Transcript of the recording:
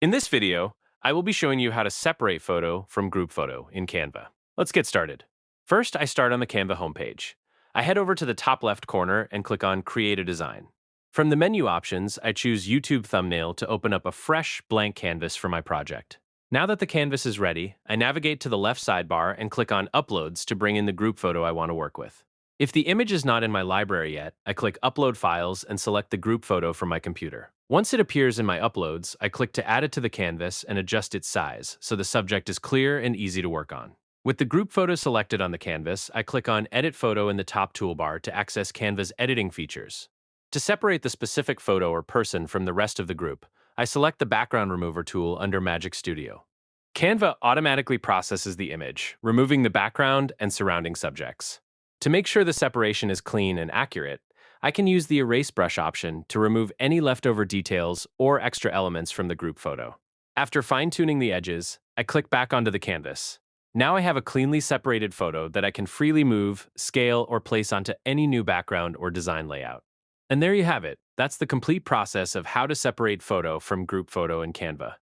In this video, I will be showing you how to separate photo from group photo in Canva. Let's get started. First, I start on the Canva homepage. I head over to the top left corner and click on Create a Design. From the menu options, I choose YouTube Thumbnail to open up a fresh, blank canvas for my project. Now that the canvas is ready, I navigate to the left sidebar and click on Uploads to bring in the group photo I want to work with. If the image is not in my library yet, I click Upload Files and select the group photo from my computer. Once it appears in my uploads, I click to add it to the canvas and adjust its size so the subject is clear and easy to work on. With the group photo selected on the canvas, I click on Edit Photo in the top toolbar to access Canva's editing features. To separate the specific photo or person from the rest of the group, I select the Background Remover tool under Magic Studio. Canva automatically processes the image, removing the background and surrounding subjects. To make sure the separation is clean and accurate, I can use the Erase Brush option to remove any leftover details or extra elements from the group photo. After fine-tuning the edges, I click back onto the canvas. Now I have a cleanly separated photo that I can freely move, scale, or place onto any new background or design layout. And there you have it. That's the complete process of how to separate photo from group photo in Canva.